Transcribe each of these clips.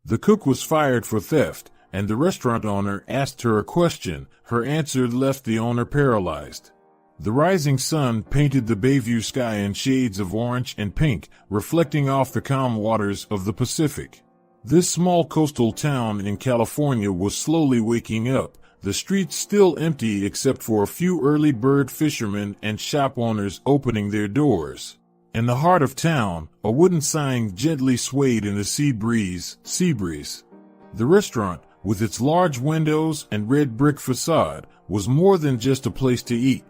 The cook was fired for theft, and the restaurant owner asked her a question. Her answer left the owner paralyzed. The rising sun painted the Bayview sky in shades of orange and pink, reflecting off the calm waters of the Pacific. This small coastal town in California was slowly waking up, the streets still empty except for a few early bird fishermen and shop owners opening their doors. In the heart of town, a wooden sign gently swayed in the sea breeze. The restaurant, with its large windows and red brick facade, was more than just a place to eat.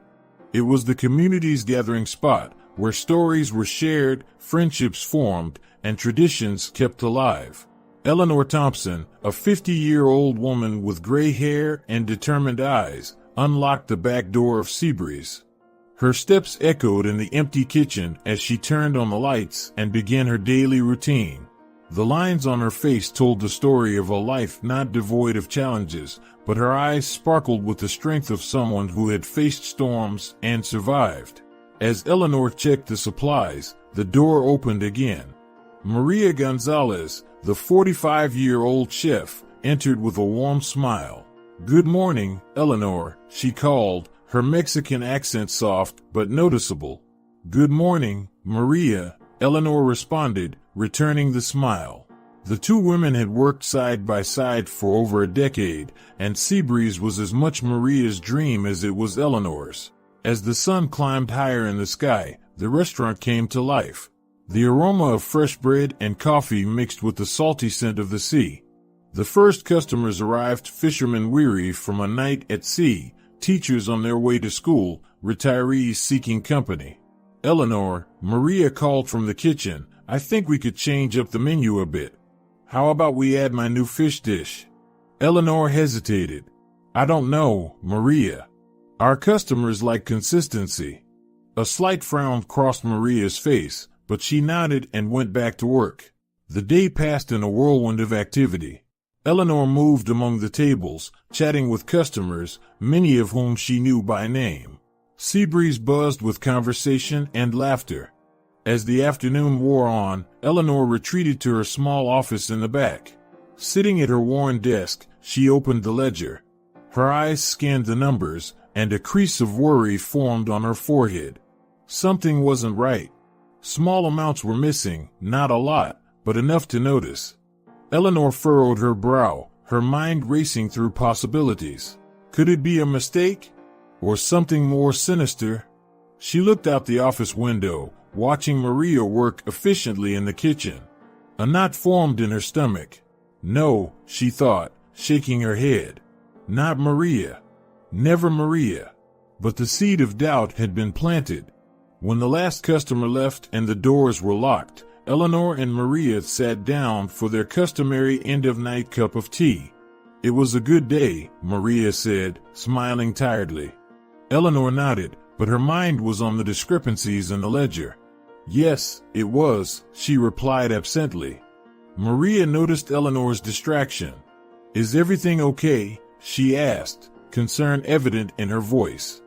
It was the community's gathering spot, where stories were shared, friendships formed, and traditions kept alive. Eleanor Thompson, a 50-year-old woman with gray hair and determined eyes, unlocked the back door of Seabreeze. Her steps echoed in the empty kitchen as she turned on the lights and began her daily routine. The lines on her face told the story of a life not devoid of challenges, but her eyes sparkled with the strength of someone who had faced storms and survived. As Eleanor checked the supplies, the door opened again. Maria Gonzalez, the 45-year-old chef, entered with a warm smile. "Good morning, Eleanor," she called, her Mexican accent soft but noticeable. "Good morning, Maria," Eleanor responded, returning the smile. The two women had worked side by side for over a decade, and Seabreeze was as much Maria's dream as it was Eleanor's. As the sun climbed higher in the sky, the restaurant came to life. The aroma of fresh bread and coffee mixed with the salty scent of the sea. The first customers arrived, fishermen weary from a night at sea, teachers on their way to school, retirees seeking company. "Eleanor," Maria called from the kitchen, "I think we could change up the menu a bit. How about we add my new fish dish?" Eleanor hesitated. "I don't know, Maria. Our customers like consistency." A slight frown crossed Maria's face, but she nodded and went back to work. The day passed in a whirlwind of activity. Eleanor moved among the tables, chatting with customers, many of whom she knew by name. Seabreeze buzzed with conversation and laughter. As the afternoon wore on, Eleanor retreated to her small office in the back. Sitting at her worn desk, she opened the ledger. Her eyes scanned the numbers, and a crease of worry formed on her forehead. Something wasn't right. Small amounts were missing, not a lot, but enough to notice. Eleanor furrowed her brow, her mind racing through possibilities. Could it be a mistake? Or something more sinister? She looked out the office window, watching Maria work efficiently in the kitchen. A knot formed in her stomach. No, she thought, shaking her head. Not Maria. Never Maria. But the seed of doubt had been planted. When the last customer left and the doors were locked, Eleanor and Maria sat down for their customary end-of-night cup of tea. "It was a good day," Maria said, smiling tiredly. Eleanor nodded, but her mind was on the discrepancies in the ledger. "Yes, it was," she replied absently. Maria noticed Eleanor's distraction. "Is everything okay?" she asked, concern evident in her voice.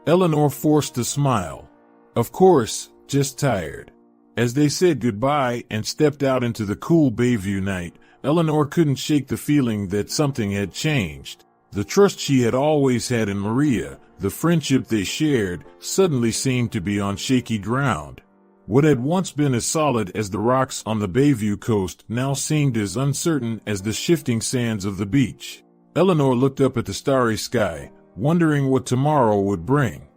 Eleanor forced a smile. "Of course, just tired." As they said goodbye and stepped out into the cool Bayview night, Eleanor couldn't shake the feeling that something had changed. The trust she had always had in Maria, the friendship they shared, suddenly seemed to be on shaky ground. What had once been as solid as the rocks on the Bayview coast now seemed as uncertain as the shifting sands of the beach. Eleanor looked up at the starry sky, wondering what tomorrow would bring.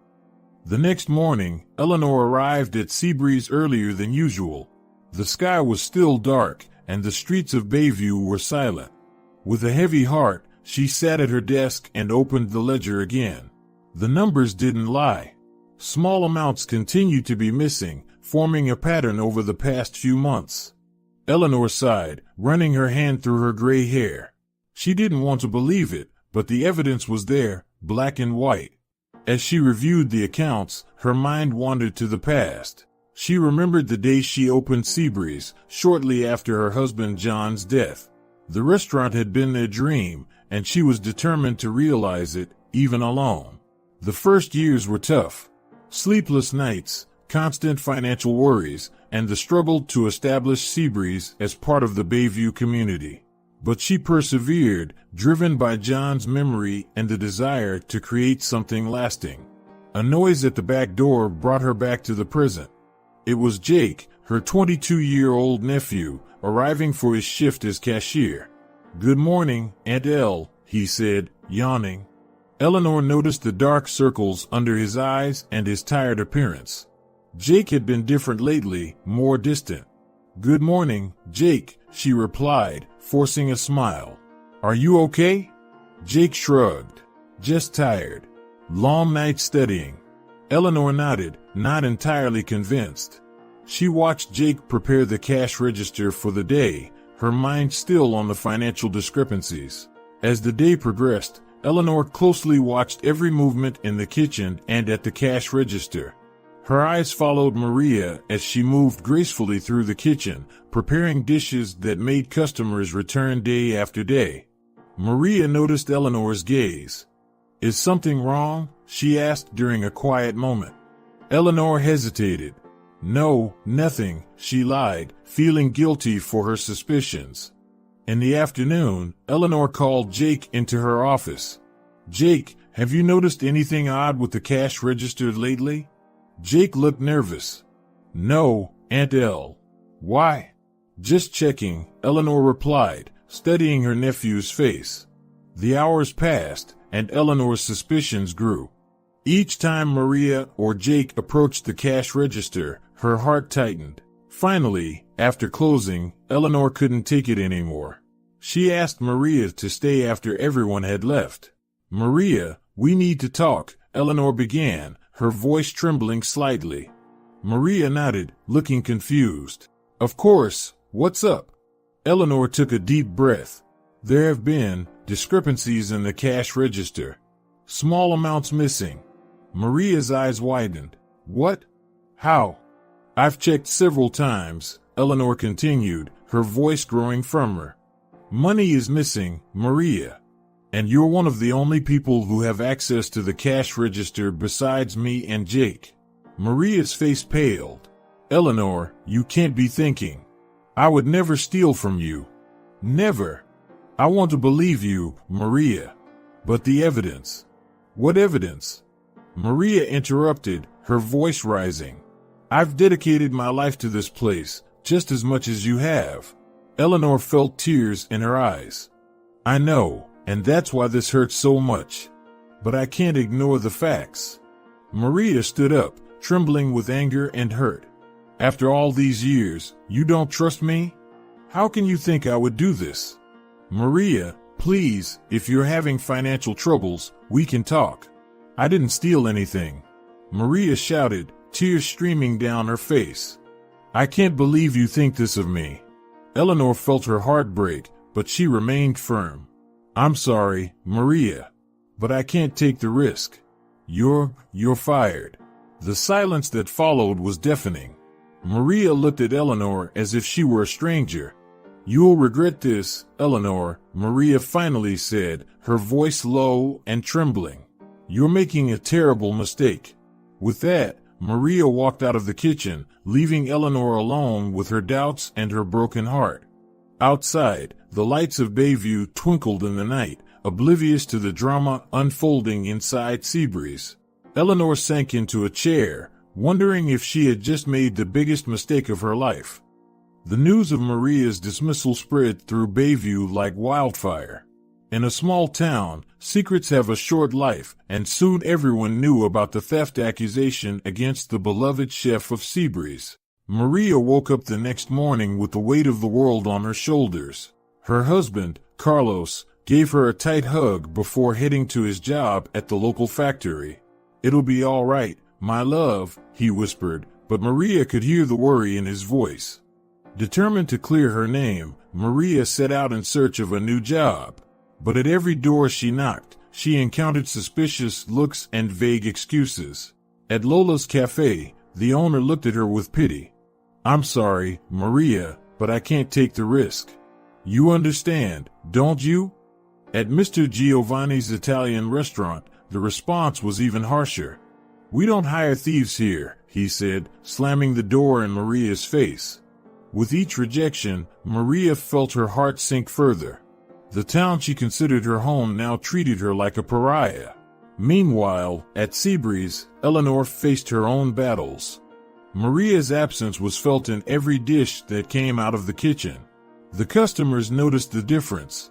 The next morning, Eleanor arrived at Seabreeze earlier than usual. The sky was still dark, and the streets of Bayview were silent. With a heavy heart, she sat at her desk and opened the ledger again. The numbers didn't lie. Small amounts continued to be missing, forming a pattern over the past few months. Eleanor sighed, running her hand through her gray hair. She didn't want to believe it, but the evidence was there, black and white. As she reviewed the accounts, her mind wandered to the past. She remembered the day she opened Seabreeze, shortly after her husband John's death. The restaurant had been their dream, and she was determined to realize it, even alone. The first years were tough. Sleepless nights, constant financial worries, and the struggle to establish Seabreeze as part of the Bayview community. But she persevered, driven by John's memory and the desire to create something lasting. A noise at the back door brought her back to the present. It was Jake, her 22-year-old nephew, arriving for his shift as cashier. "Good morning, Aunt Elle," he said, yawning. Eleanor noticed the dark circles under his eyes and his tired appearance. Jake had been different lately, more distant. "Good morning, Jake," she replied, forcing a smile. "Are you okay?" Jake shrugged. "Just tired. Long night studying." Eleanor nodded, not entirely convinced. She watched Jake prepare the cash register for the day, her mind still on the financial discrepancies. As the day progressed, Eleanor closely watched every movement in the kitchen and at the cash register. Her eyes followed Maria as she moved gracefully through the kitchen, preparing dishes that made customers return day after day. Maria noticed Eleanor's gaze. "Is something wrong?" she asked during a quiet moment. Eleanor hesitated. "No, nothing," she lied, feeling guilty for her suspicions. In the afternoon, Eleanor called Jake into her office. "Jake, have you noticed anything odd with the cash register lately?" Jake looked nervous. "No, Aunt Elle." "Why?" "Just checking," Eleanor replied, studying her nephew's face. The hours passed, and Eleanor's suspicions grew. Each time Maria or Jake approached the cash register, her heart tightened. Finally, after closing, Eleanor couldn't take it anymore. She asked Maria to stay after everyone had left. "Maria, we need to talk," Eleanor began, her voice trembling slightly. Maria nodded, looking confused. "Of course, what's up?" Eleanor took a deep breath. "There have been discrepancies in the cash register. Small amounts missing." Maria's eyes widened. "What? How?" "I've checked several times," Eleanor continued, her voice growing firmer. "Money is missing, Maria. And you're one of the only people who have access to the cash register besides me and Jake." Maria's face paled. "Eleanor, you can't be thinking. I would never steal from you. Never. I want to believe you, Maria. But the evidence." "What evidence?" Maria interrupted, her voice rising. "I've dedicated my life to this place, just as much as you have." Eleanor felt tears in her eyes. "I know, and that's why this hurts so much. But I can't ignore the facts." Maria stood up, trembling with anger and hurt. "After all these years, you don't trust me? How can you think I would do this?" "Maria, please, if you're having financial troubles, we can talk. I didn't steal anything." Maria shouted, tears streaming down her face. "I can't believe you think this of me." Eleanor felt her heart break, but she remained firm. "I'm sorry, Maria. But I can't take the risk. You're fired." The silence that followed was deafening. Maria looked at Eleanor as if she were a stranger. "You'll regret this, Eleanor," Maria finally said, her voice low and trembling. "You're making a terrible mistake." With that, Maria walked out of the kitchen, leaving Eleanor alone with her doubts and her broken heart. Outside, the lights of Bayview twinkled in the night, oblivious to the drama unfolding inside Seabreeze. Eleanor sank into a chair, wondering if she had just made the biggest mistake of her life. The news of Maria's dismissal spread through Bayview like wildfire. In a small town, secrets have a short life, and soon everyone knew about the theft accusation against the beloved chef of Seabreeze. Maria woke up the next morning with the weight of the world on her shoulders. Her husband, Carlos, gave her a tight hug before heading to his job at the local factory. "It'll be all right, my love," he whispered, but Maria could hear the worry in his voice. Determined to clear her name, Maria set out in search of a new job. But at every door she knocked, she encountered suspicious looks and vague excuses. At Lola's cafe, the owner looked at her with pity. "I'm sorry, Maria, but I can't take the risk. You understand, don't you?" At Mr. Giovanni's Italian restaurant, the response was even harsher. "We don't hire thieves here," he said, slamming the door in Maria's face. With each rejection, Maria felt her heart sink further. The town she considered her home now treated her like a pariah. Meanwhile, at Seabreeze, Eleanor faced her own battles. Maria's absence was felt in every dish that came out of the kitchen. The customers noticed the difference.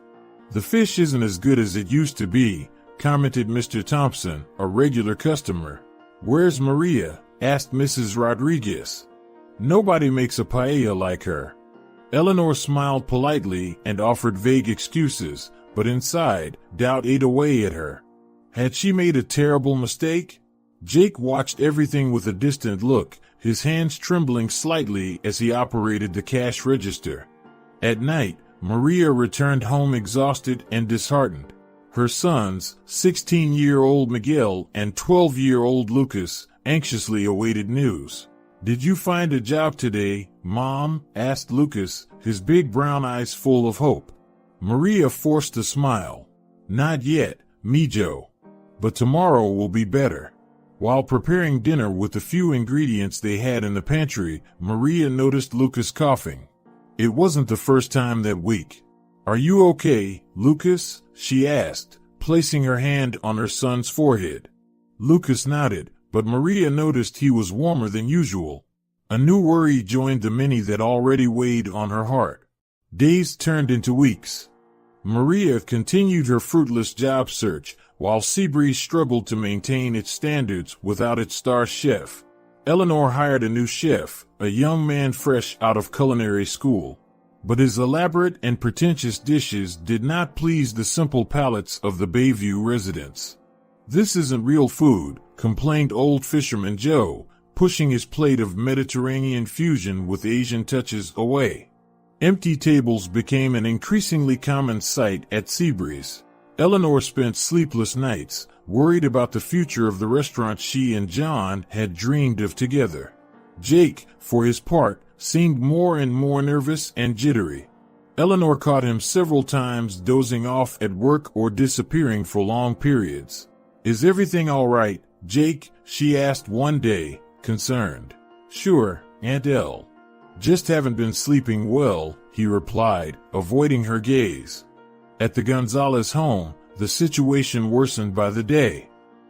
"The fish isn't as good as it used to be," commented Mr. Thompson, a regular customer. "Where's Maria?" asked Mrs. Rodriguez. "Nobody makes a paella like her." Eleanor smiled politely and offered vague excuses, but inside, doubt ate away at her. Had she made a terrible mistake? Jake watched everything with a distant look, his hands trembling slightly as he operated the cash register. At night, Maria returned home exhausted and disheartened. Her sons, 16-year-old Miguel and 12-year-old Lucas, anxiously awaited news. "Did you find a job today, Mom?" asked Lucas, his big brown eyes full of hope. Maria forced a smile. "Not yet, Mijo. But tomorrow will be better." While preparing dinner with the few ingredients they had in the pantry, Maria noticed Lucas coughing. It wasn't the first time that week. "Are you okay, Lucas?" she asked, placing her hand on her son's forehead. Lucas nodded, but Maria noticed he was warmer than usual. A new worry joined the many that already weighed on her heart. Days turned into weeks. Maria continued her fruitless job search, while Seabreeze struggled to maintain its standards without its star chef. Eleanor hired a new chef, a young man fresh out of culinary school. But his elaborate and pretentious dishes did not please the simple palates of the Bayview residents. "This isn't real food," complained old fisherman Joe, pushing his plate of Mediterranean fusion with Asian touches away. Empty tables became an increasingly common sight at Seabreeze. Eleanor spent sleepless nights, worried about the future of the restaurant she and John had dreamed of together. Jake, for his part, seemed more and more nervous and jittery. Eleanor caught him several times dozing off at work or disappearing for long periods. "Is everything all right, Jake?" she asked one day, concerned. "Sure, Aunt Elle. Just haven't been sleeping well," he replied, avoiding her gaze. At the Gonzalez home, the situation worsened by the day.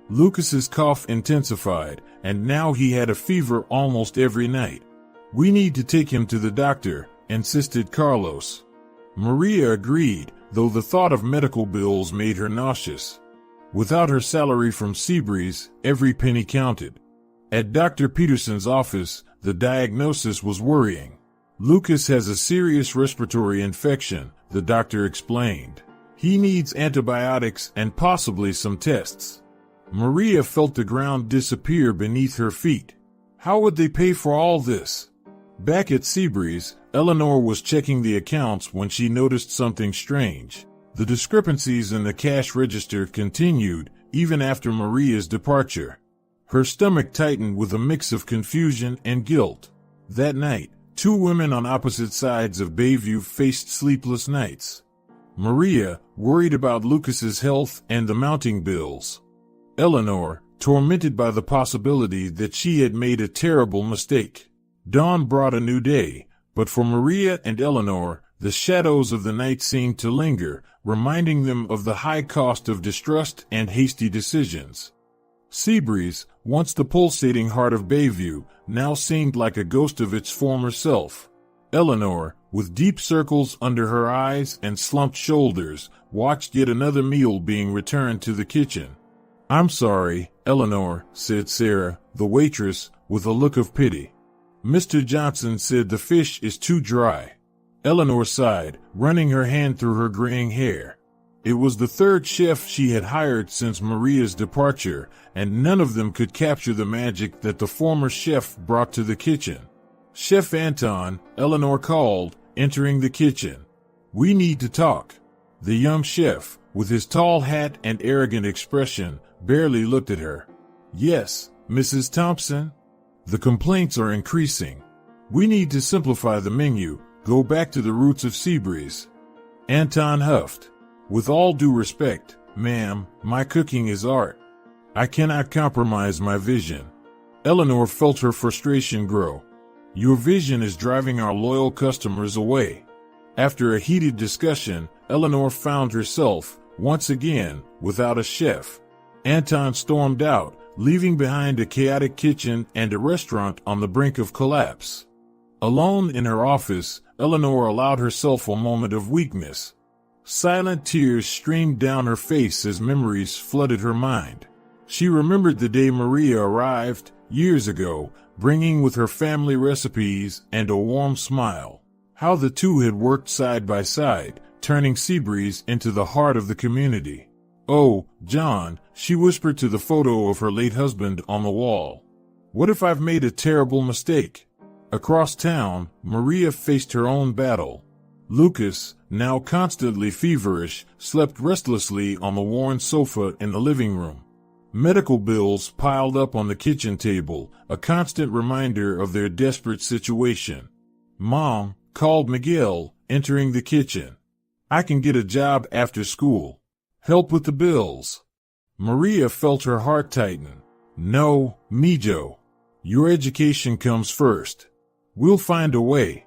Lucas's cough intensified, and now he had a fever almost every night. "We need to take him to the doctor," insisted Carlos. Maria agreed, though the thought of medical bills made her nauseous. Without her salary from Seabreeze, every penny counted. At Dr. Peterson's office, the diagnosis was worrying. "Lucas has a serious respiratory infection," the doctor explained. "He needs antibiotics and possibly some tests." Maria felt the ground disappear beneath her feet. How would they pay for all this? Back at Seabreeze, Eleanor was checking the accounts when she noticed something strange. The discrepancies in the cash register continued, even after Maria's departure. Her stomach tightened with a mix of confusion and guilt. That night, two women on opposite sides of Bayview faced sleepless nights. Maria, worried about Lucas's health and the mounting bills. Eleanor, tormented by the possibility that she had made a terrible mistake. Dawn brought a new day, but for Maria and Eleanor, the shadows of the night seemed to linger, reminding them of the high cost of distrust and hasty decisions. Seabreeze, once the pulsating heart of Bayview, now seemed like a ghost of its former self. Eleanor, with deep circles under her eyes and slumped shoulders, watched yet another meal being returned to the kitchen. "I'm sorry, Eleanor," said Sarah, the waitress, with a look of pity. "Mr. Johnson said the fish is too dry." Eleanor sighed, running her hand through her graying hair. It was the third chef she had hired since Maria's departure, and none of them could capture the magic that the former chef brought to the kitchen. "Chef Anton," Eleanor called, entering the kitchen. "We need to talk." The young chef, with his tall hat and arrogant expression, barely looked at her. "Yes, Mrs. Thompson?" "The complaints are increasing. We need to simplify the menu, go back to the roots of Seabreeze." Anton huffed. "With all due respect, ma'am, my cooking is art. I cannot compromise my vision." Eleanor felt her frustration grow. "Your vision is driving our loyal customers away." After a heated discussion, Eleanor found herself, once again, without a chef. Anton stormed out, leaving behind a chaotic kitchen and a restaurant on the brink of collapse. Alone in her office, Eleanor allowed herself a moment of weakness. Silent tears streamed down her face as memories flooded her mind. She remembered the day Maria arrived, years ago, bringing with her family recipes and a warm smile. How the two had worked side by side, turning Seabreeze into the heart of the community. "Oh, John," she whispered to the photo of her late husband on the wall. "What if I've made a terrible mistake?" Across town, Maria faced her own battle. Lucas, now constantly feverish, slept restlessly on the worn sofa in the living room. Medical bills piled up on the kitchen table, a constant reminder of their desperate situation. "Mom," called Miguel, entering the kitchen. "I can get a job after school. Help with the bills." Maria felt her heart tighten. "No, Mijo. Your education comes first. We'll find a way."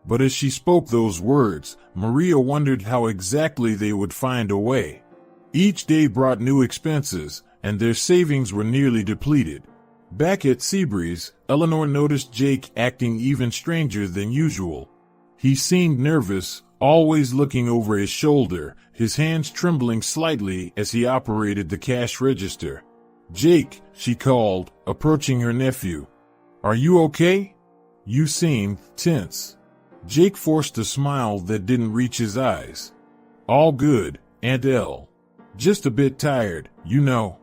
But as she spoke those words, Maria wondered how exactly they would find a way. Each day brought new expenses, and their savings were nearly depleted. Back at Seabreeze, Eleanor noticed Jake acting even stranger than usual. He seemed nervous, always looking over his shoulder, his hands trembling slightly as he operated the cash register. "Jake," she called, approaching her nephew. "Are you okay? You seem tense." Jake forced a smile that didn't reach his eyes. "All good, Aunt Elle. Just a bit tired, you know."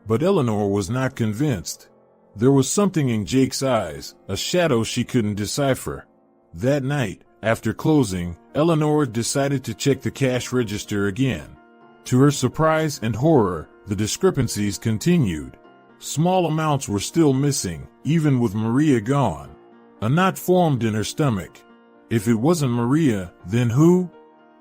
But Eleanor was not convinced. There was something in Jake's eyes, a shadow she couldn't decipher. That night, after closing, Eleanor decided to check the cash register again. To her surprise and horror, the discrepancies continued. Small amounts were still missing, even with Maria gone. A knot formed in her stomach. If it wasn't Maria, then who?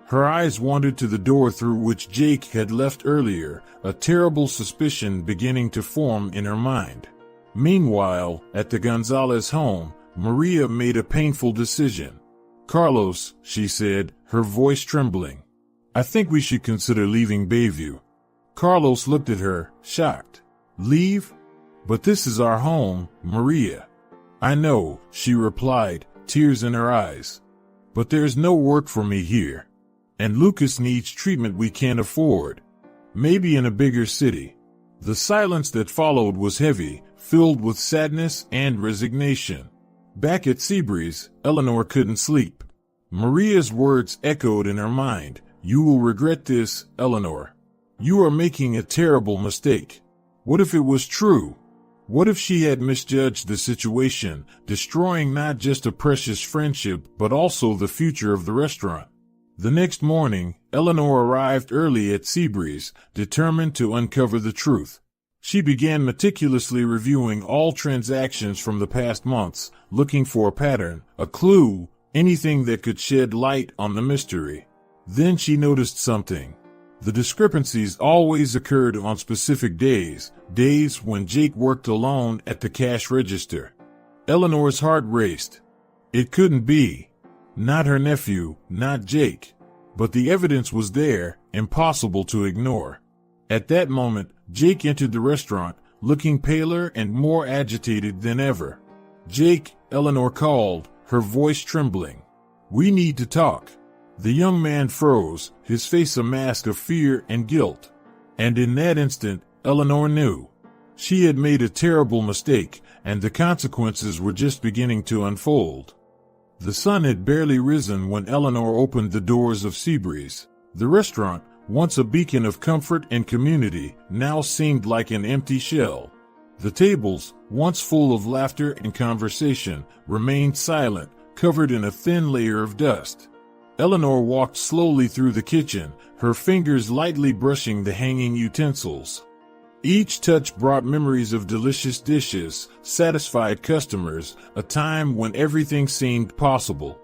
Her eyes wandered to the door through which Jake had left earlier, a terrible suspicion beginning to form in her mind. Meanwhile, at the Gonzalez home, Maria made a painful decision. "Carlos," she said, her voice trembling, "I think we should consider leaving Bayview." Carlos looked at her, shocked. "Leave? But this is our home, Maria." "I know," she replied, tears in her eyes. "But there's no work for me here. And Lucas needs treatment we can't afford. Maybe in a bigger city." The silence that followed was heavy, filled with sadness and resignation. Back at Seabreeze, Eleanor couldn't sleep. Maria's words echoed in her mind. "You will regret this, Eleanor. You are making a terrible mistake." What if it was true? What if she had misjudged the situation, destroying not just a precious friendship but also the future of the restaurant? The next morning, Eleanor arrived early at Seabreeze, determined to uncover the truth. She began meticulously reviewing all transactions from the past months, looking for a pattern, a clue, anything that could shed light on the mystery. Then she noticed something. The discrepancies always occurred on specific days, days when Jake worked alone at the cash register. Eleanor's heart raced. It couldn't be. Not her nephew, not Jake. But the evidence was there, impossible to ignore. At that moment, Jake entered the restaurant, looking paler and more agitated than ever. "Jake," Eleanor called, her voice trembling. "We need to talk." The young man froze, his face a mask of fear and guilt. And in that instant, Eleanor knew. She had made a terrible mistake, and the consequences were just beginning to unfold. The sun had barely risen when Eleanor opened the doors of Seabreeze. The restaurant, once a beacon of comfort and community, now seemed like an empty shell. The tables, once full of laughter and conversation, remained silent, covered in a thin layer of dust. Eleanor walked slowly through the kitchen, her fingers lightly brushing the hanging utensils. Each touch brought memories of delicious dishes, satisfied customers, a time when everything seemed possible.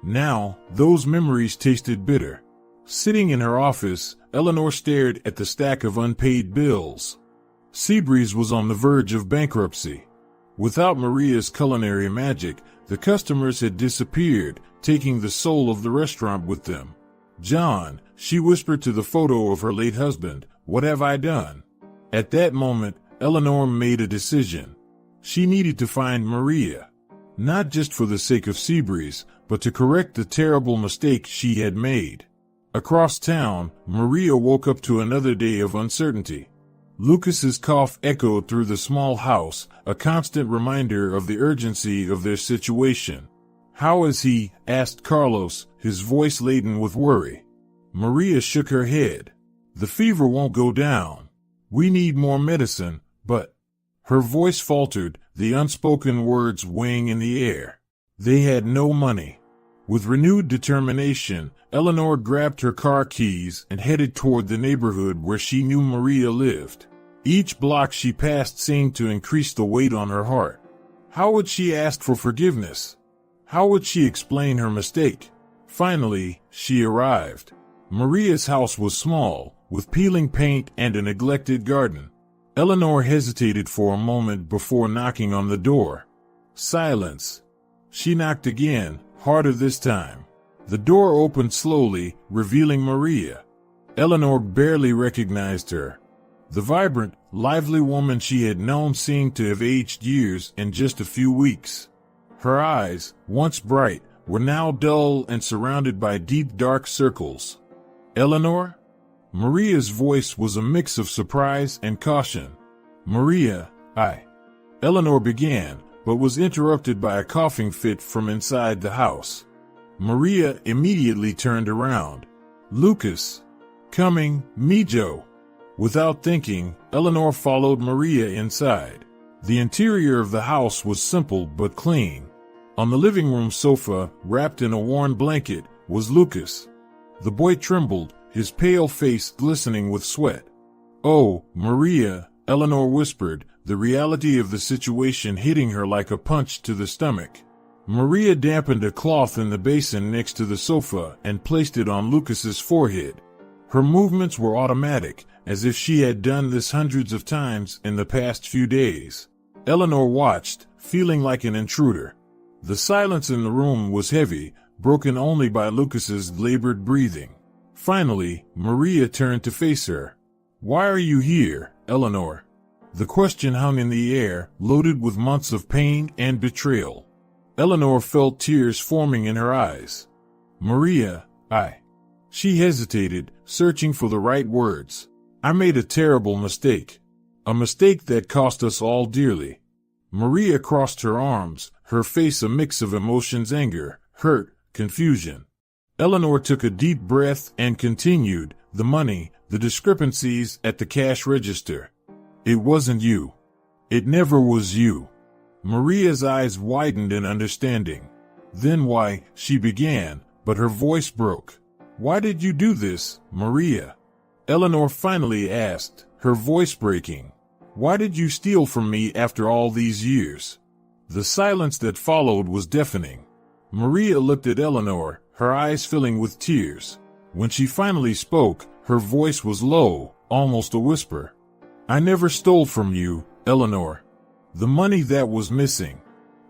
Now, those memories tasted bitter. Sitting in her office, Eleanor stared at the stack of unpaid bills. Seabreeze was on the verge of bankruptcy. Without Maria's culinary magic, the customers had disappeared, taking the soul of the restaurant with them. "John," she whispered to the photo of her late husband, "what have I done?" At that moment, Eleanor made a decision. She needed to find Maria. Not just for the sake of Seabreeze, but to correct the terrible mistake she had made. Across town, Maria woke up to another day of uncertainty. Lucas's cough echoed through the small house, a constant reminder of the urgency of their situation. "How is he?" asked Carlos, his voice laden with worry. Maria shook her head. "The fever won't go down. We need more medicine, but—" Her voice faltered, the unspoken words weighing in the air. They had no money. With renewed determination, Eleanor grabbed her car keys and headed toward the neighborhood where she knew Maria lived. Each block she passed seemed to increase the weight on her heart. How would she ask for forgiveness? How would she explain her mistake? Finally, she arrived. Maria's house was small, with peeling paint and a neglected garden. Eleanor hesitated for a moment before knocking on the door. Silence. She knocked again, harder this time. The door opened slowly, revealing Maria. Eleanor barely recognized her. The vibrant, lively woman she had known seemed to have aged years in just a few weeks. Her eyes, once bright, were now dull and surrounded by deep dark circles. "Eleanor?" Maria's voice was a mix of surprise and caution. "Maria, I—" Eleanor began, but was interrupted by a coughing fit from inside the house. Maria immediately turned around. "Lucas." "Coming, Mijo." Without thinking, Eleanor followed Maria inside. The interior of the house was simple but clean. On the living room sofa, wrapped in a worn blanket, was Lucas. The boy trembled, his pale face glistening with sweat. "Oh, Maria," Eleanor whispered, the reality of the situation hitting her like a punch to the stomach. Maria dampened a cloth in the basin next to the sofa and placed it on Lucas's forehead. Her movements were automatic, as if she had done this hundreds of times in the past few days. Eleanor watched, feeling like an intruder. The silence in the room was heavy, broken only by Lucas's labored breathing. Finally, Maria turned to face her. "Why are you here, Eleanor?" The question hung in the air, loaded with months of pain and betrayal. Eleanor felt tears forming in her eyes. "Maria, I—" She hesitated, searching for the right words. "I made a terrible mistake. A mistake that cost us all dearly." Maria crossed her arms, her face a mix of emotions: anger, hurt, confusion. Eleanor took a deep breath and continued, "The money, the discrepancies at the cash register. It wasn't you. It never was you." Maria's eyes widened in understanding. "Then why," she began, but her voice broke. "Why did you do this, Maria?" Eleanor finally asked, her voice breaking. "Why did you steal from me after all these years?" The silence that followed was deafening. Maria looked at Eleanor, her eyes filling with tears. When she finally spoke, her voice was low, almost a whisper. "I never stole from you, Eleanor. The money that was missing,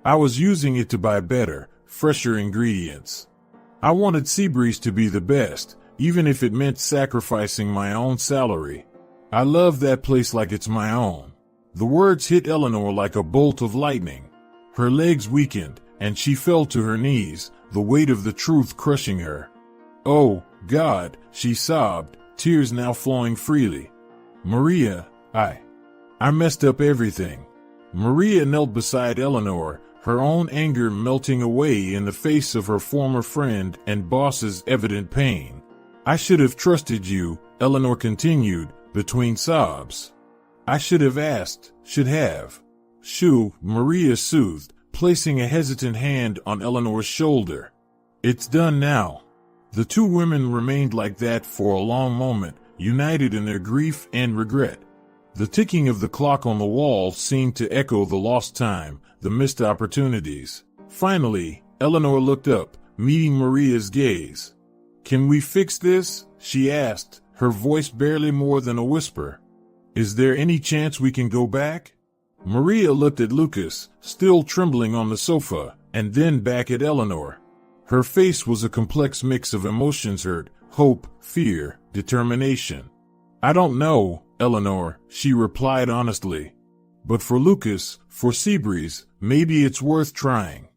I was using it to buy better, fresher ingredients. I wanted Seabreeze to be the best, even if it meant sacrificing my own salary. I love that place like it's my own." The words hit Eleanor like a bolt of lightning. Her legs weakened, and she fell to her knees, the weight of the truth crushing her. "Oh, God," she sobbed, tears now flowing freely. "Maria, I messed up everything." Maria knelt beside Eleanor, her own anger melting away in the face of her former friend and boss's evident pain. "I should have trusted you," Eleanor continued, between sobs. "I should have asked, should have." "Shoo," Maria soothed, placing a hesitant hand on Eleanor's shoulder. "It's done now." The two women remained like that for a long moment, united in their grief and regret. The ticking of the clock on the wall seemed to echo the lost time, the missed opportunities. Finally, Eleanor looked up, meeting Maria's gaze. "Can we fix this?" she asked, her voice barely more than a whisper. "Is there any chance we can go back?" Maria looked at Lucas, still trembling on the sofa, and then back at Eleanor. Her face was a complex mix of emotions: hurt, hope, fear, determination. I don't know, Eleanor, she replied honestly. But for Lucas, for Seabreeze, maybe it's worth trying.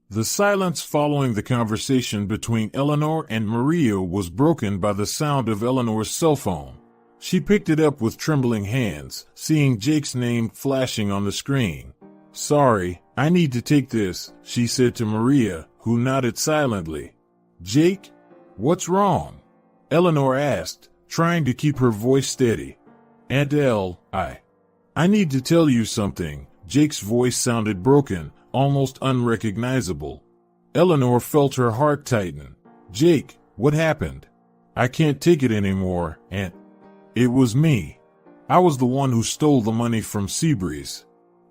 The silence following the conversation between Eleanor and Maria was broken by the sound of Eleanor's cell phone. She picked it up with trembling hands, seeing Jake's name flashing on the screen. Sorry, I need to take this, she said to Maria, who nodded silently. Jake? What's wrong? Eleanor asked, trying to keep her voice steady. Aunt Elle, I need to tell you something. Jake's voice sounded broken, almost unrecognizable. Eleanor felt her heart tighten. Jake, what happened? I can't take it anymore, Aunt. It was me. I was the one who stole the money from Seabreeze.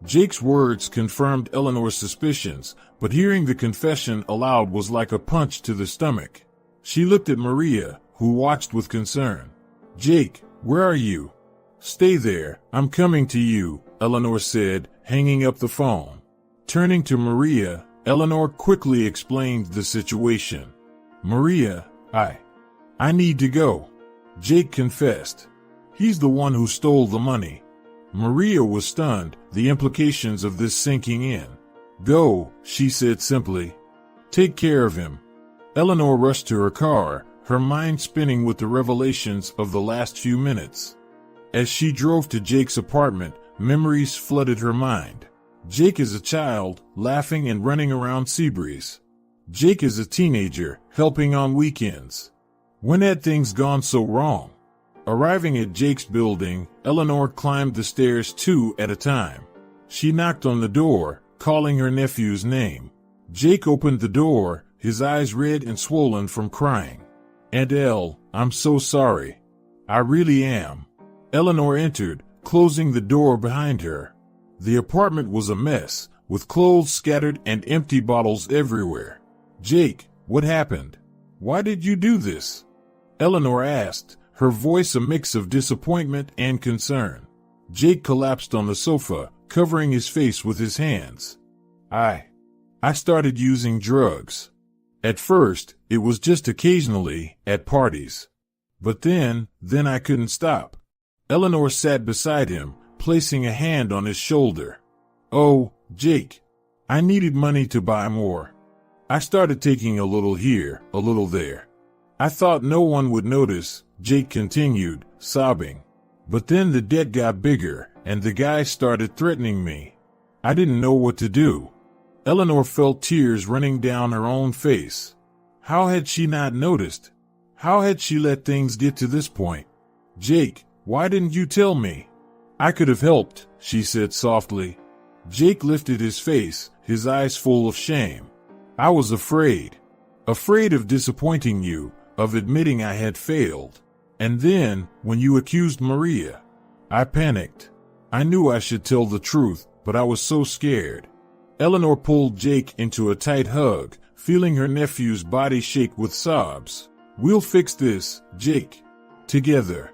Jake's words confirmed Eleanor's suspicions, but hearing the confession aloud was like a punch to the stomach. She looked at Maria, who watched with concern. Jake, where are you? Stay there, I'm coming to you, Eleanor said, hanging up the phone. Turning to Maria, Eleanor quickly explained the situation. Maria, I need to go. Jake confessed. He's the one who stole the money. Maria was stunned, the implications of this sinking in. Go, she said simply. Take care of him. Eleanor rushed to her car, her mind spinning with the revelations of the last few minutes. As she drove to Jake's apartment, memories flooded her mind. Jake is a child, laughing and running around Seabreeze. Jake is a teenager, helping on weekends. When had things gone so wrong? Arriving at Jake's building, Eleanor climbed the stairs 2 at a time. She knocked on the door, calling her nephew's name. Jake opened the door, his eyes red and swollen from crying. Aunt Elle, I'm so sorry. I really am. Eleanor entered, closing the door behind her. The apartment was a mess, with clothes scattered and empty bottles everywhere. Jake, what happened? Why did you do this? Eleanor asked, her voice a mix of disappointment and concern. Jake collapsed on the sofa, covering his face with his hands. I started using drugs. At first, it was just occasionally, at parties. But then I couldn't stop. Eleanor sat beside him, placing a hand on his shoulder. Oh, Jake, I needed money to buy more. I started taking a little here, a little there. I thought no one would notice, Jake continued, sobbing. But then the debt got bigger, and the guy started threatening me. I didn't know what to do. Eleanor felt tears running down her own face. How had she not noticed? How had she let things get to this point? Jake, why didn't you tell me? I could have helped, she said softly. Jake lifted his face, his eyes full of shame. I was afraid. Afraid of disappointing you, of admitting I had failed. And then, when you accused Maria, I panicked. I knew I should tell the truth, but I was so scared. Eleanor pulled Jake into a tight hug, feeling her nephew's body shake with sobs. We'll fix this, Jake. Together.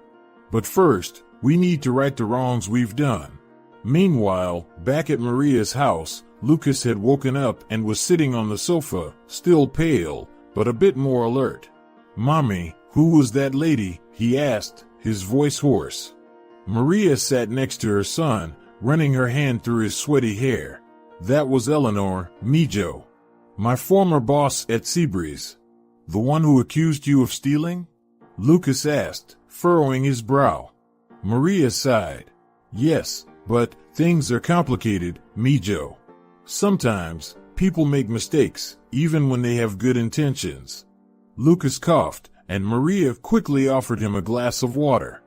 But first, we need to right the wrongs we've done. Meanwhile, back at Maria's house, Lucas had woken up and was sitting on the sofa, still pale, but a bit more alert. Mommy, who was that lady? He asked, his voice hoarse. Maria sat next to her son, running her hand through his sweaty hair. That was Eleanor, Mijo. My former boss at Seabreeze. The one who accused you of stealing? Lucas asked, furrowing his brow. Maria sighed. Yes, but things are complicated, Mijo. Sometimes, people make mistakes, even when they have good intentions. Lucas coughed, and Maria quickly offered him a glass of water.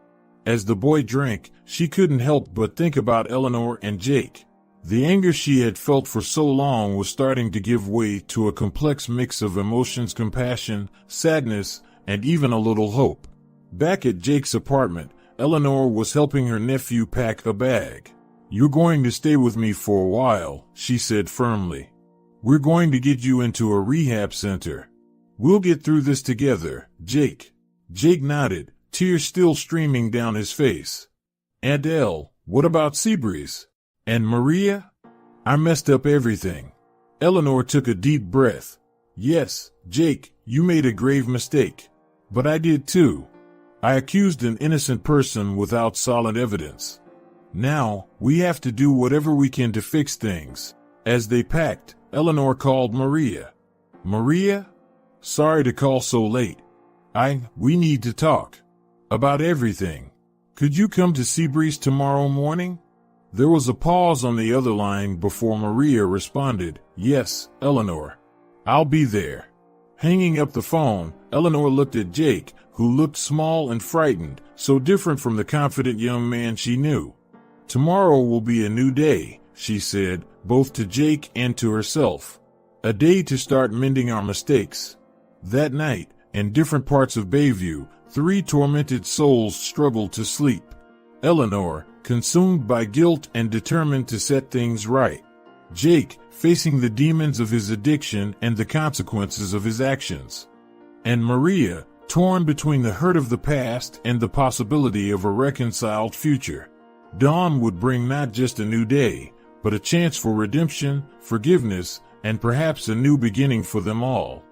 As the boy drank, she couldn't help but think about Eleanor and Jake. The anger she had felt for so long was starting to give way to a complex mix of emotions: compassion, sadness, and even a little hope. Back at Jake's apartment, Eleanor was helping her nephew pack a bag. You're going to stay with me for a while, she said firmly. We're going to get you into a rehab center. We'll get through this together, Jake. Jake nodded, tears still streaming down his face. Aunt Elle, what about Seabreeze? And Maria? I messed up everything. Eleanor took a deep breath. Yes, Jake, you made a grave mistake. But I did too. I accused an innocent person without solid evidence. Now, we have to do whatever we can to fix things. As they packed, Eleanor called Maria. Maria? Sorry to call so late. We need to talk. About everything. Could you come to Seabreeze tomorrow morning? There was a pause on the other line before Maria responded, Yes, Eleanor. I'll be there. Hanging up the phone, Eleanor looked at Jake, who looked small and frightened, so different from the confident young man she knew. Tomorrow will be a new day, she said, both to Jake and to herself. A day to start mending our mistakes. That night, in different parts of Bayview, 3 tormented souls struggled to sleep. Eleanor, consumed by guilt and determined to set things right. Jake, facing the demons of his addiction and the consequences of his actions. And Maria, torn between the hurt of the past and the possibility of a reconciled future. Dawn would bring not just a new day, but a chance for redemption, forgiveness, and perhaps a new beginning for them all.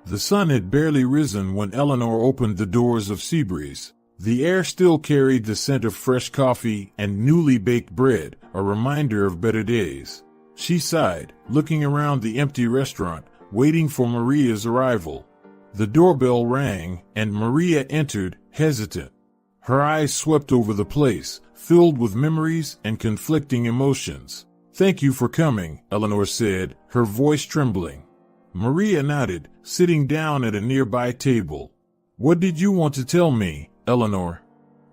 The sun had barely risen when Eleanor opened the doors of Seabreeze. The air still carried the scent of fresh coffee and newly baked bread, a reminder of better days. She sighed, looking around the empty restaurant, waiting for Maria's arrival. The doorbell rang, and Maria entered, hesitant. Her eyes swept over the place, filled with memories and conflicting emotions. Thank you for coming, Eleanor said, her voice trembling. Maria nodded, sitting down at a nearby table. What did you want to tell me, Eleanor?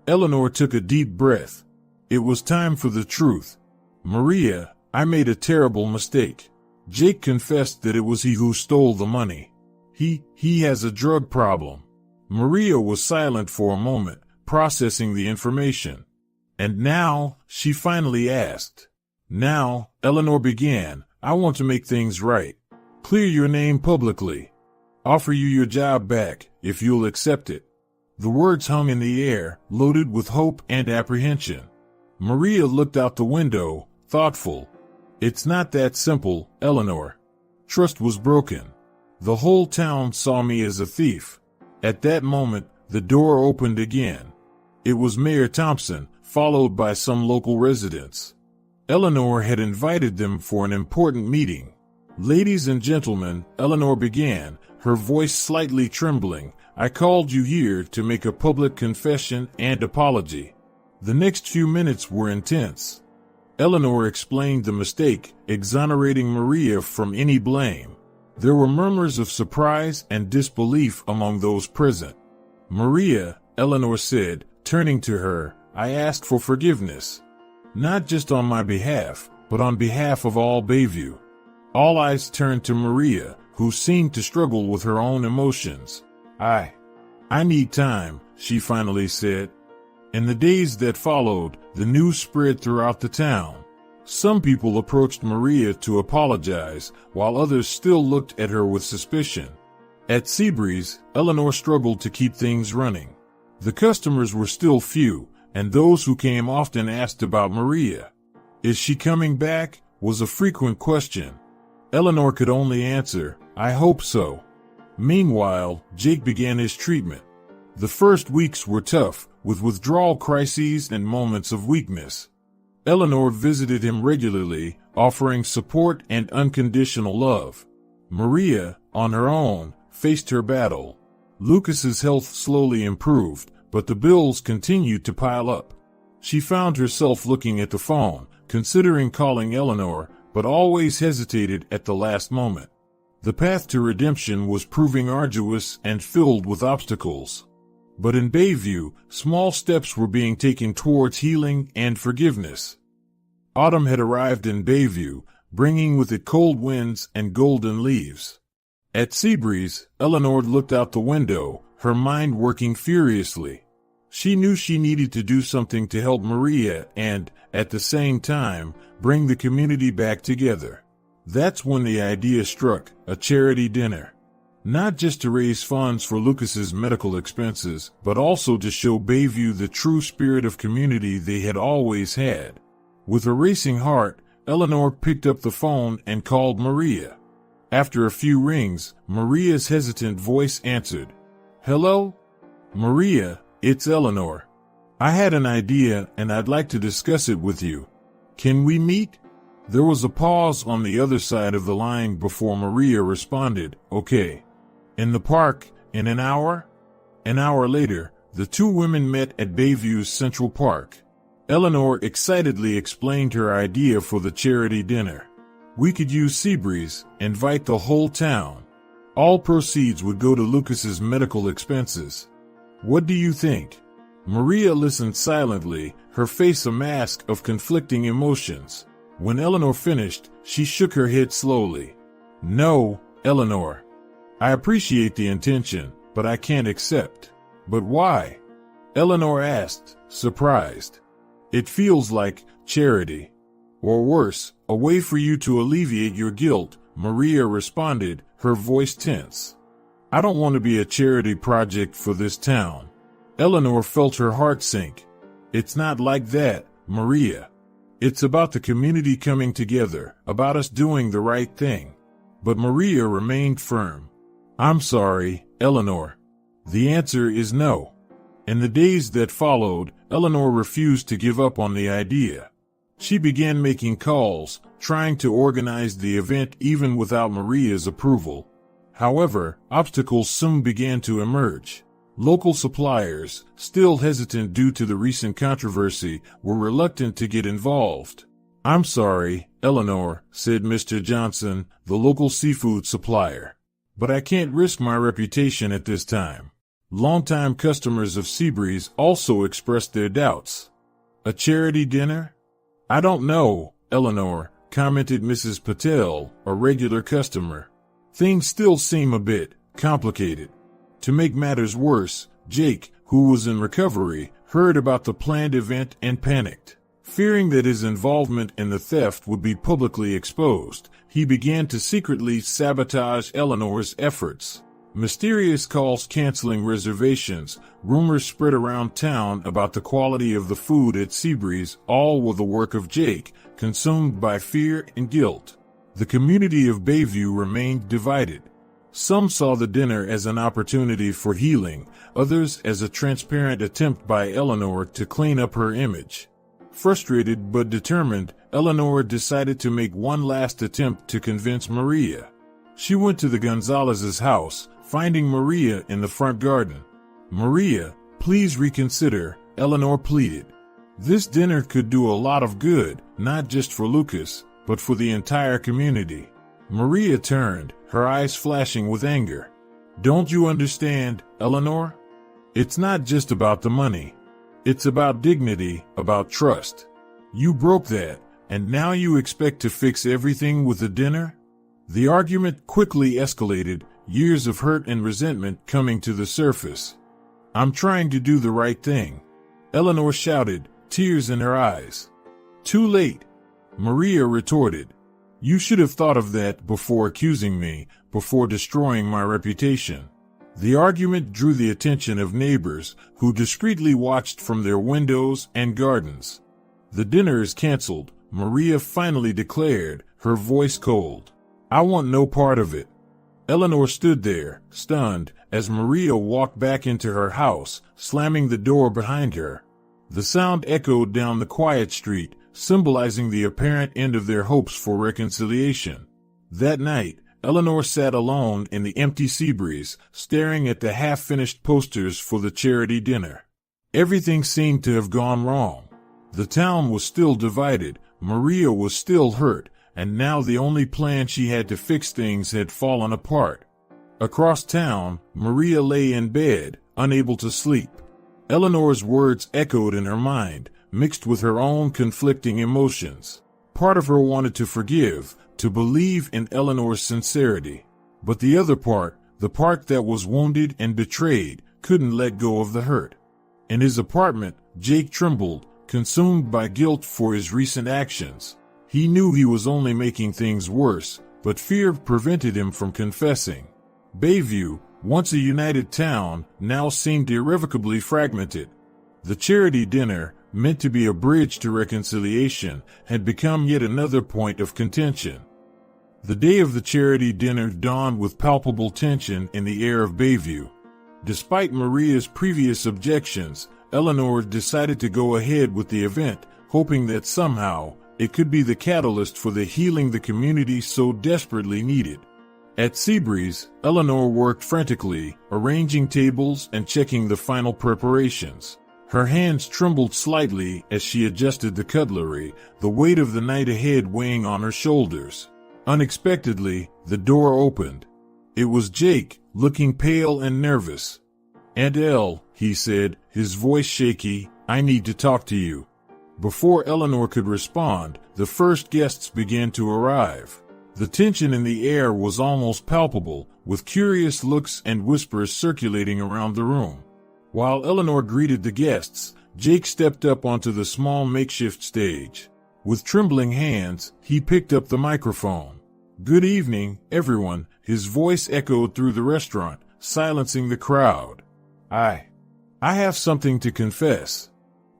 Eleanor took a deep breath. It was time for the truth. Maria, I made a terrible mistake. Jake confessed that it was he who stole the money. He has a drug problem. Maria was silent for a moment, processing the information. And now, she finally asked. Now, Eleanor began, I want to make things right. Clear your name publicly. Offer you your job back, if you'll accept it. The words hung in the air, loaded with hope and apprehension. Maria looked out the window, thoughtful. It's not that simple, Eleanor. Trust was broken. The whole town saw me as a thief. At that moment, the door opened again. It was Mayor Thompson, followed by some local residents. Eleanor had invited them for an important meeting. Ladies and gentlemen, Eleanor began, her voice slightly trembling, I called you here to make a public confession and apology. The next few minutes were intense. Eleanor explained the mistake, exonerating Maria from any blame. There were murmurs of surprise and disbelief among those present. Maria, Eleanor said, turning to her, I asked for forgiveness. Not just on my behalf, but on behalf of all Bayview. All eyes turned to Maria, who seemed to struggle with her own emotions. I need time, she finally said. In the days that followed, the news spread throughout the town. Some people approached Maria to apologize, while others still looked at her with suspicion. At Seabreeze, Eleanor struggled to keep things running. The customers were still few, and those who came often asked about Maria. Is she coming back? Was a frequent question. Eleanor could only answer, I hope so. Meanwhile, Jake began his treatment. The first weeks were tough, with withdrawal crises and moments of weakness. Eleanor visited him regularly, offering support and unconditional love. Maria, on her own, faced her battle. Lucas's health slowly improved, but the bills continued to pile up. She found herself looking at the phone, considering calling Eleanor, but always hesitated at the last moment. The path to redemption was proving arduous and filled with obstacles. But in Bayview, small steps were being taken towards healing and forgiveness. Autumn had arrived in Bayview, bringing with it cold winds and golden leaves. At Seabreeze, Eleanor looked out the window, her mind working furiously. She knew she needed to do something to help Maria and, at the same time, bring the community back together. That's when the idea struck, a charity dinner. Not just to raise funds for Lucas's medical expenses, but also to show Bayview the true spirit of community they had always had. With a racing heart, Eleanor picked up the phone and called Maria. After a few rings, Maria's hesitant voice answered. "Hello? Maria, it's Eleanor. I had an idea and I'd like to discuss it with you. Can we meet?" There was a pause on the other side of the line before Maria responded, "Okay." "In the park, in an hour?" An hour later, the two women met at Bayview's Central Park. Eleanor excitedly explained her idea for the charity dinner. "We could use Seabreeze, invite the whole town. All proceeds would go to Lucas's medical expenses. What do you think?" Maria listened silently, her face a mask of conflicting emotions. When Eleanor finished, she shook her head slowly. "No, Eleanor. I appreciate the intention, but I can't accept." "But why?" Eleanor asked, surprised. "It feels like charity. Or worse, a way for you to alleviate your guilt," Maria responded, her voice tense. "I don't want to be a charity project for this town." Eleanor felt her heart sink. "It's not like that, Maria. It's about the community coming together, about us doing the right thing." But Maria remained firm. "I'm sorry, Eleanor. The answer is no." In the days that followed, Eleanor refused to give up on the idea. She began making calls, trying to organize the event even without Maria's approval. However, obstacles soon began to emerge. Local suppliers, still hesitant due to the recent controversy, were reluctant to get involved. "I'm sorry, Eleanor," said Mr. Johnson, the local seafood supplier. "But I can't risk my reputation at this time." Longtime customers of Seabreeze also expressed their doubts. "A charity dinner?" "I don't know, Eleanor," commented Mrs. Patel, a regular customer. "Things still seem a bit complicated." To make matters worse, Jake, who was in recovery, heard about the planned event and panicked. Fearing that his involvement in the theft would be publicly exposed, he began to secretly sabotage Eleanor's efforts. Mysterious calls canceling reservations, rumors spread around town about the quality of the food at Seabreeze, all were the work of Jake, consumed by fear and guilt. The community of Bayview remained divided. Some saw the dinner as an opportunity for healing, others as a transparent attempt by Eleanor to clean up her image. Frustrated but determined, Eleanor decided to make one last attempt to convince Maria. She went to the Gonzalez's house, finding Maria in the front garden. "Maria, please reconsider," Eleanor pleaded. "This dinner could do a lot of good, not just for Lucas, but for the entire community." Maria turned, her eyes flashing with anger. "Don't you understand, Eleanor? It's not just about the money. It's about dignity, about trust. You broke that, and now you expect to fix everything with a dinner?" The argument quickly escalated, years of hurt and resentment coming to the surface. "I'm trying to do the right thing," Eleanor shouted, tears in her eyes. "Too late," Maria retorted. "You should have thought of that before accusing me, before destroying my reputation." The argument drew the attention of neighbors, who discreetly watched from their windows and gardens. "The dinner is canceled," Maria finally declared, her voice cold. "I want no part of it." Eleanor stood there, stunned, as Maria walked back into her house, slamming the door behind her. The sound echoed down the quiet street, symbolizing the apparent end of their hopes for reconciliation. That night, Eleanor sat alone in the empty Seabreeze, staring at the half-finished posters for the charity dinner. Everything seemed to have gone wrong. The town was still divided, Maria was still hurt, and now the only plan she had to fix things had fallen apart. Across town, Maria lay in bed, unable to sleep. Eleanor's words echoed in her mind, mixed with her own conflicting emotions. Part of her wanted to forgive, to believe in Eleanor's sincerity. But the other part, the part that was wounded and betrayed, couldn't let go of the hurt. In his apartment, Jake trembled, consumed by guilt for his recent actions. He knew he was only making things worse, but fear prevented him from confessing. Bayview, once a united town, now seemed irrevocably fragmented. The charity dinner, meant to be a bridge to reconciliation, had become yet another point of contention. The day of the charity dinner dawned with palpable tension in the air of Bayview. Despite Maria's previous objections, Eleanor decided to go ahead with the event, hoping that somehow it could be the catalyst for the healing the community so desperately needed. At Seabreeze, Eleanor worked frantically, arranging tables and checking the final preparations. Her hands trembled slightly as she adjusted the cutlery, the weight of the night ahead weighing on her shoulders. Unexpectedly, the door opened. It was Jake, looking pale and nervous. "Aunt Elle," he said, his voice shaky, "I need to talk to you." Before Eleanor could respond, the first guests began to arrive. The tension in the air was almost palpable, with curious looks and whispers circulating around the room. While Eleanor greeted the guests, Jake stepped up onto the small makeshift stage. With trembling hands, he picked up the microphone. "Good evening, everyone," his voice echoed through the restaurant, silencing the crowd. I have something to confess."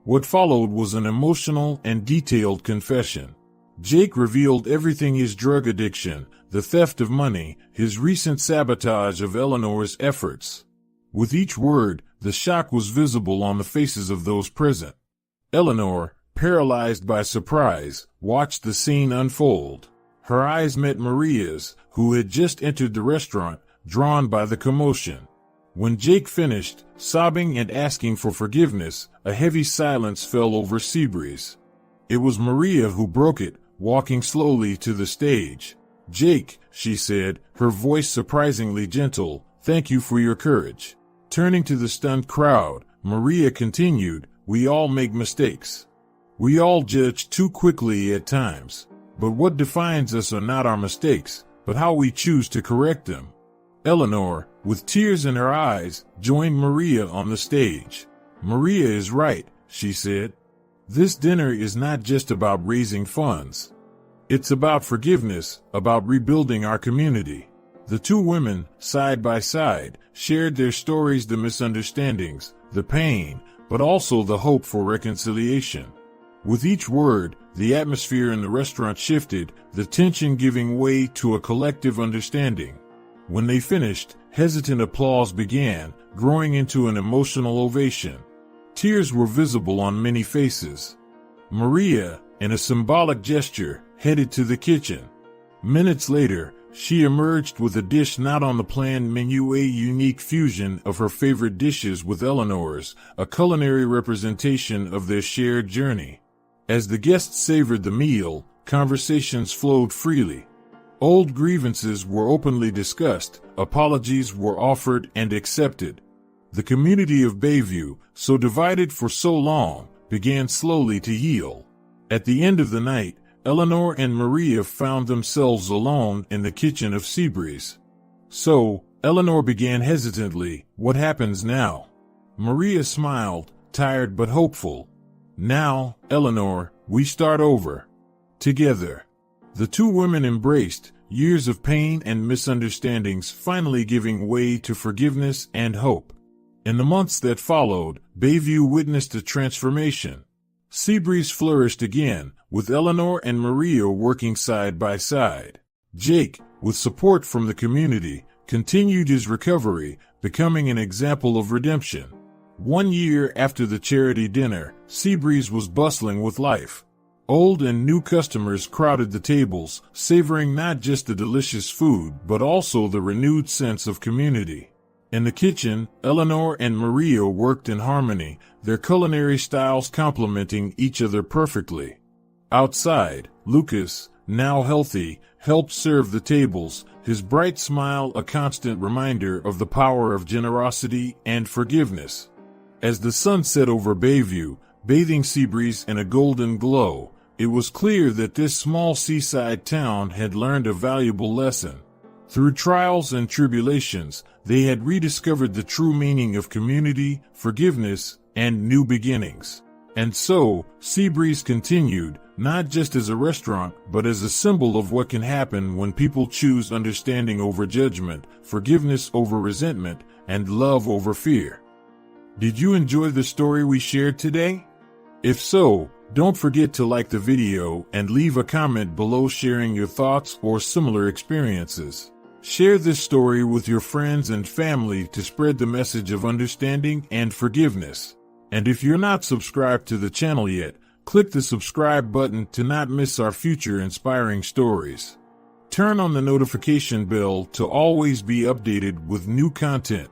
What followed was an emotional and detailed confession. Jake revealed everything: his drug addiction, the theft of money, his recent sabotage of Eleanor's efforts. With each word, the shock was visible on the faces of those present. Eleanor, paralyzed by surprise, watched the scene unfold. Her eyes met Maria's, who had just entered the restaurant, drawn by the commotion. When Jake finished, sobbing and asking for forgiveness, a heavy silence fell over Seabreeze. It was Maria who broke it, walking slowly to the stage. "Jake," she said, her voice surprisingly gentle, "thank you for your courage." Turning to the stunned crowd, Maria continued, "We all make mistakes. We all judge too quickly at times. But what defines us are not our mistakes, but how we choose to correct them." Eleanor, with tears in her eyes, joined Maria on the stage. "Maria is right," she said. "This dinner is not just about raising funds. It's about forgiveness, about rebuilding our community." The two women, side by side, shared their stories: the misunderstandings, the pain, but also the hope for reconciliation. With each word, the atmosphere in the restaurant shifted, the tension giving way to a collective understanding. When they finished, hesitant applause began, growing into an emotional ovation. Tears were visible on many faces. Maria, in a symbolic gesture, headed to the kitchen. Minutes later, she emerged with a dish not on the planned menu, a unique fusion of her favorite dishes with Eleanor's, a culinary representation of their shared journey. As the guests savored the meal, conversations flowed freely. Old grievances were openly discussed, apologies were offered and accepted. The community of Bayview, so divided for so long, began slowly to heal. At the end of the night, Eleanor and Maria found themselves alone in the kitchen of Seabreeze. "So," Eleanor began hesitantly, "what happens now?" Maria smiled, tired but hopeful. "Now, Eleanor, we start over. Together." The two women embraced, years of pain and misunderstandings finally giving way to forgiveness and hope. In the months that followed, Bayview witnessed a transformation. Seabreeze flourished again, with Eleanor and Maria working side by side. Jake, with support from the community, continued his recovery, becoming an example of redemption. 1 year after the charity dinner, Seabreeze was bustling with life. Old and new customers crowded the tables, savoring not just the delicious food but also the renewed sense of community. In the kitchen, Eleanor and Maria worked in harmony, their culinary styles complementing each other perfectly. Outside, Lucas, now healthy, helped serve the tables, his bright smile a constant reminder of the power of generosity and forgiveness. As the sun set over Bayview, bathing Seabreeze in a golden glow, it was clear that this small seaside town had learned a valuable lesson. Through trials and tribulations, they had rediscovered the true meaning of community, forgiveness, and new beginnings. And so, Seabreeze continued, not just as a restaurant, but as a symbol of what can happen when people choose understanding over judgment, forgiveness over resentment, and love over fear. Did you enjoy the story we shared today? If so, don't forget to like the video and leave a comment below sharing your thoughts or similar experiences. Share this story with your friends and family to spread the message of understanding and forgiveness. And if you're not subscribed to the channel yet, click the subscribe button to not miss our future inspiring stories. Turn on the notification bell to always be updated with new content.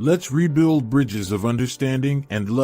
Let's rebuild bridges of understanding and love.